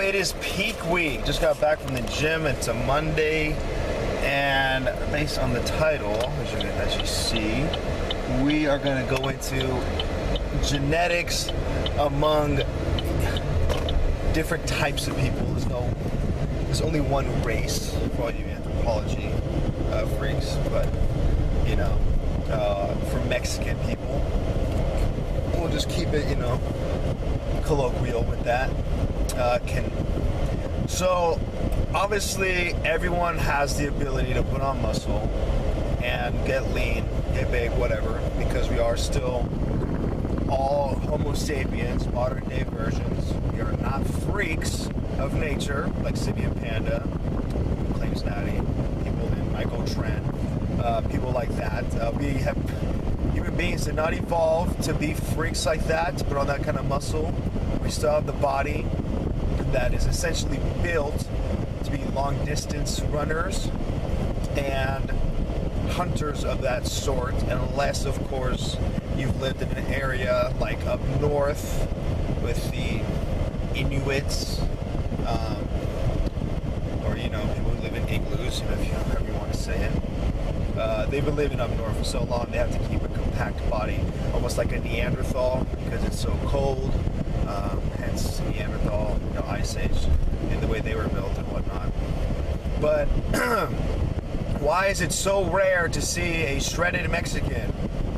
it is peak week. Just got back from the gym. It's a Monday, and based on the title, as you see, we are going to go into genetics among different types of people. There's only one race for all you anthropology freaks, but for Mexican people, we'll just keep it, colloquial with that. So obviously everyone has the ability to put on muscle and get lean, get big, whatever, because we are still all Homo sapiens, modern day versions. We are not freaks of nature like Simian Panda, claims Natty, people in Michael Trent, people like that. We have human beings did not evolve to be freaks like that, to put on that kind of muscle. We still have the body that is essentially built to be long distance runners and hunters of that sort, unless of course you've lived in an area like up north with the Inuits, or people who live in igloos, if you however you want to say it. They've been living up north for so long they have to keep a compact body, almost like a Neanderthal, because it's so cold. Hence Neanderthal, Ice Age, in the way they were built and whatnot. But why is it so rare to see a shredded Mexican?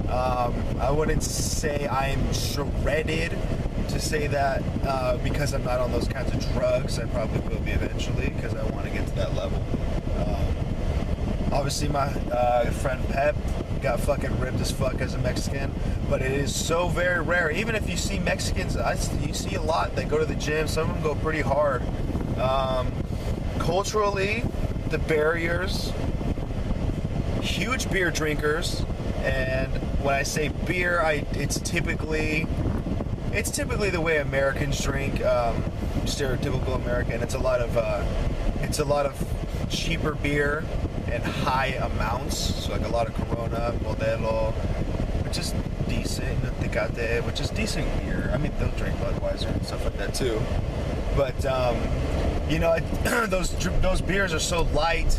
I wouldn't say I'm shredded to say that because I'm not on those kinds of drugs. I probably will be eventually, because I want to get to that level. Obviously my friend Pep got fucking ripped as fuck as a Mexican, but it is so very rare. Even if you see Mexicans, you see a lot that go to the gym. Some of them go pretty hard. Culturally, the barriers, huge beer drinkers, and when I say beer, it's typically the way Americans drink, stereotypical American. It's a lot of cheaper beer and high amounts, so like a lot of Corona, Modelo, which is decent, Tecate, which is decent beer. I mean, they'll drink Budweiser and stuff like that too. But those beers are so light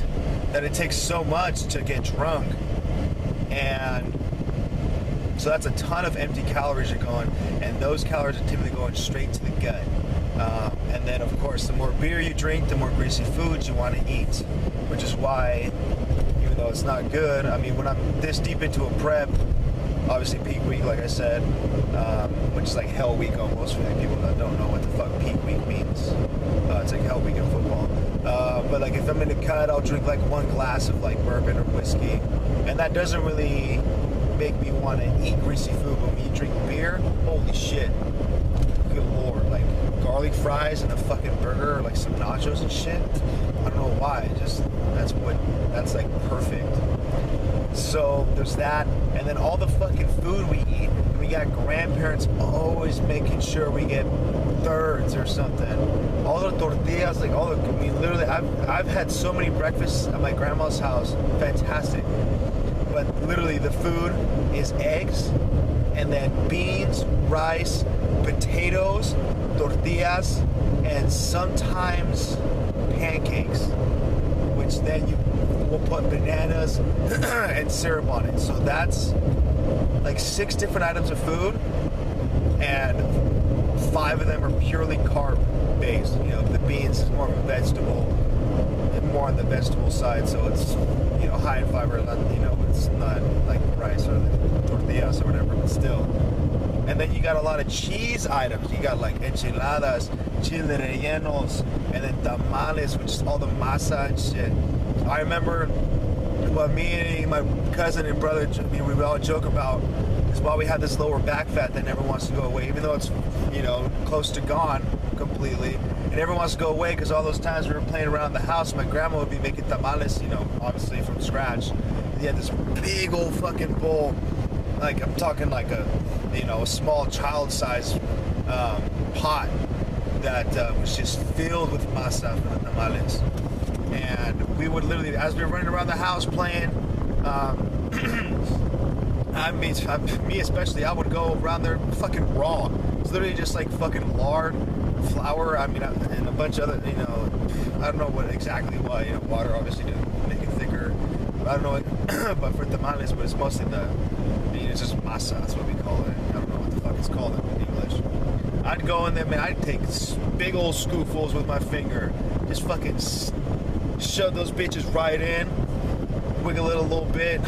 that it takes so much to get drunk, and so that's a ton of empty calories you're going, and those calories are typically going straight to the gut. And then, of course, the more beer you drink, the more greasy foods you want to eat, which is why, even though it's not good, I mean, when I'm this deep into a prep, obviously peak week, like I said, which is like hell week almost for the people that don't know what the fuck peak week means. It's like hell week in football. But like if I'm in a cut, I'll drink like one glass of like bourbon or whiskey, and that doesn't really make me want to eat greasy food. But when you drink beer, holy shit, good lord, like garlic fries and a fucking burger, or like some nachos and shit. I don't know why, just that's like perfect. So there's that, and then all the fucking food we eat. We got grandparents always making sure we get thirds or something. All the tortillas, literally, I've had so many breakfasts at my grandma's house, fantastic. But literally the food is eggs, and then beans, rice, potatoes, tortillas, and sometimes pancakes, which then we'll put bananas and syrup on it. So that's like 6 different items of food, and 5 of them are purely carb based. The beans is more of a vegetable, more on the vegetable side, so it's high in fiber. It's not like rice or the tortillas or whatever, but still. And then you got a lot of cheese items. You got like enchiladas, chile rellenos, and then tamales, which is all the masa and shit. I remember what me and my cousin and brother, we all joke about is why we have this lower back fat that never wants to go away, even though it's close to gone completely. It never wants to go away, because all those times we were playing around the house, my grandma would be making tamales, obviously from scratch. And you had this big old fucking bowl, like I'm talking like a small child-sized pot that was just filled with masa for the tamales. And we would literally, as we were running around the house playing, me especially, I would go around there fucking raw. It's literally just like fucking lard, flour. I mean, and a bunch of other, you know, I don't know what exactly why. You know, water obviously to make it thicker. But I don't know what, but for tamales, but it's mostly it's just masa. That's what we call it. I don't know what the fuck it's called in English. I'd go in there, man. I'd take big old scoopfuls with my finger, just fucking shove those bitches right in, wiggle it a little bit,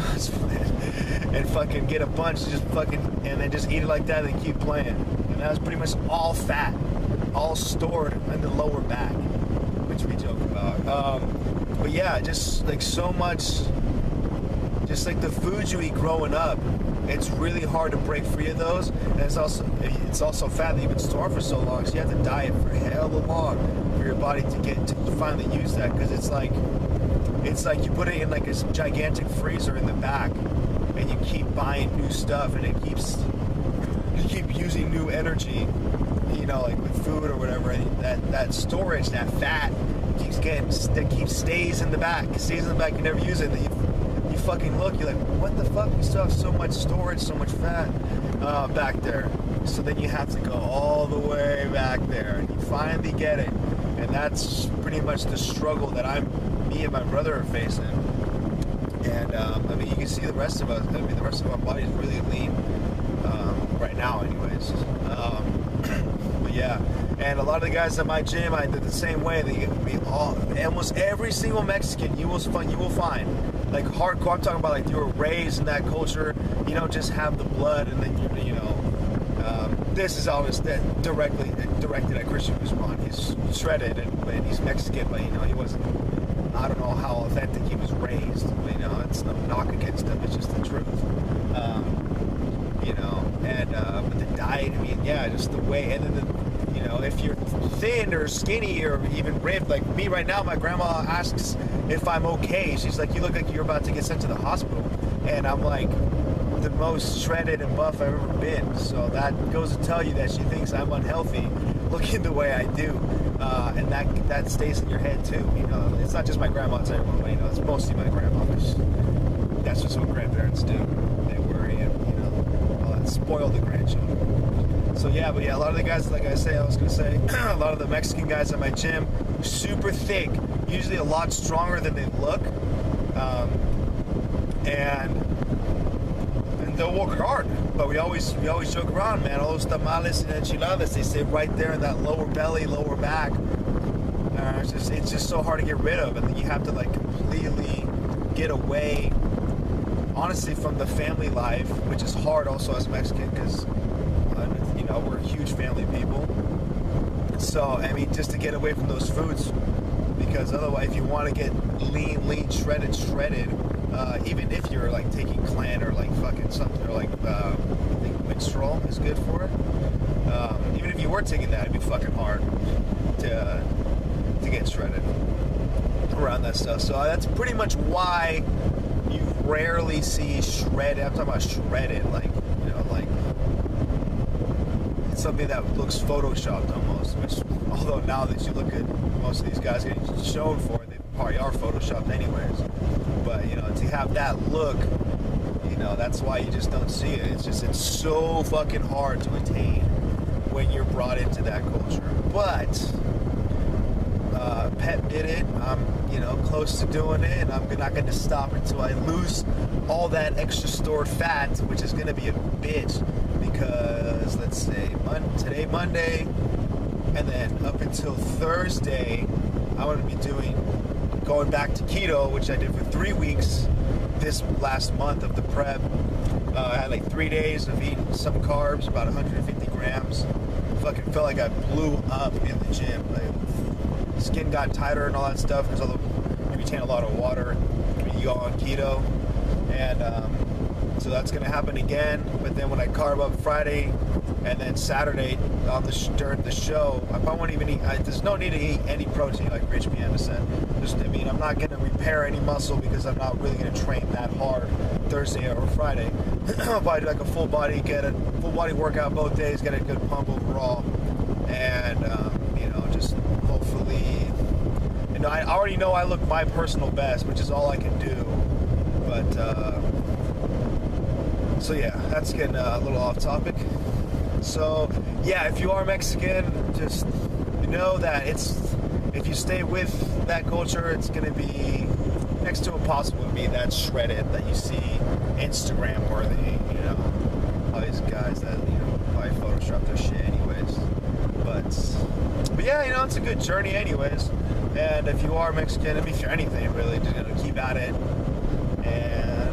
and fucking get a bunch, just fucking, and then just eat it like that and keep playing. And that was pretty much all fat, all stored in the lower back, which we joke about. But yeah, just like so much, just like the foods you eat growing up, it's really hard to break free of those. And it's also fat that you've been stored for so long, so you have to diet for hell long for your body to finally use that, because it's like you put it in like this gigantic freezer in the back, and you keep buying new stuff, and you keep using new energy, you know, like with food or whatever, and that storage, that fat stays in the back, you never use it, and you fucking look, you're like, what the fuck, we still have so much storage, so much fat back there. So then you have to go all the way back there, and you finally get it, and that's pretty much the struggle that me and my brother are facing. And I mean, you can see the rest of us. I mean, the rest of our body is really lean right now, anyways. But yeah, and a lot of the guys at my gym, I did the same way. Almost every single Mexican you will find, like hardcore. I'm talking about like you were raised in that culture. You don't just have the blood, and then you know. This is always directed at Christian Guzman. He's shredded and he's Mexican, but you know he wasn't. I don't know how authentic he was raised. You know, it's no knock against him. It's just the truth. You know, and but the diet. I mean, yeah, just the way. And then you know, if you're thin or skinny or even ripped, like me right now, my grandma asks if I'm okay. She's like, "You look like you're about to get sent to the hospital," and I'm like, the most shredded and buff I've ever been. So that goes to tell you that she thinks I'm unhealthy looking the way I do. And that stays in your head too. You know, it's not just my grandma, it's everyone, but you know, it's mostly my grandma. That's just what grandparents do. They worry and, you know, spoil the grandchildren. So yeah, but yeah, a lot of the guys, like I was gonna say, a lot of the Mexican guys at my gym, super thick, usually a lot stronger than they look. And they'll work hard, but we always joke around, man. All those tamales and enchiladas, they sit right there in that lower belly, lower back. It's just so hard to get rid of, and then you have to like completely get away, honestly, from the family life, which is hard also as Mexican, because you know, we're huge family people. So I mean, just to get away from those foods, because otherwise, if you want to get lean, shredded. Even if you're like taking clan or like fucking something, or like I think minstrel is good for it. Even if you were taking that, it'd be fucking hard to get shredded around that stuff. So that's pretty much why you rarely see shredded. I'm talking about shredded, like, you know, like it's something that looks photoshopped almost. Which, although now that you look at most of these guys getting shown for it, they probably are photoshopped anyways. But you know, to have that look, you know, that's why you just don't see it. It's so fucking hard to attain when you're brought into that culture. But Pep did it. I'm, you know, close to doing it, and I'm not going to stop until I lose all that extra stored fat, which is going to be a bitch. Because let's say today Monday, and then up until Thursday, I want to be going back to keto, which I did for 3 weeks this last month of the prep. I had like 3 days of eating some carbs, about 150 grams. Fucking felt like I blew up in the gym. Like, skin got tighter and all that stuff, because you retain a lot of water when you go on keto. And so that's going to happen again. But then when I carb up Friday and then Saturday on during the show, I probably won't even eat. There's no need to eat any protein, like Rich Piana said. I mean, I'm not going to repair any muscle because I'm not really going to train that hard Thursday or Friday. I'll probably do like a full body workout both days, get a good pump overall, and you know, just hopefully, you know, I already know I look my personal best, which is all I can do. But so yeah, that's getting a little off topic. So yeah, if you are Mexican, just know that if you stay with that culture, it's gonna be next to impossible to be that shredded that you see Instagram worthy. You know, all these guys that probably Photoshop their shit anyways. But yeah, it's a good journey anyways. And if you are Mexican, if you're anything really, just keep at it. And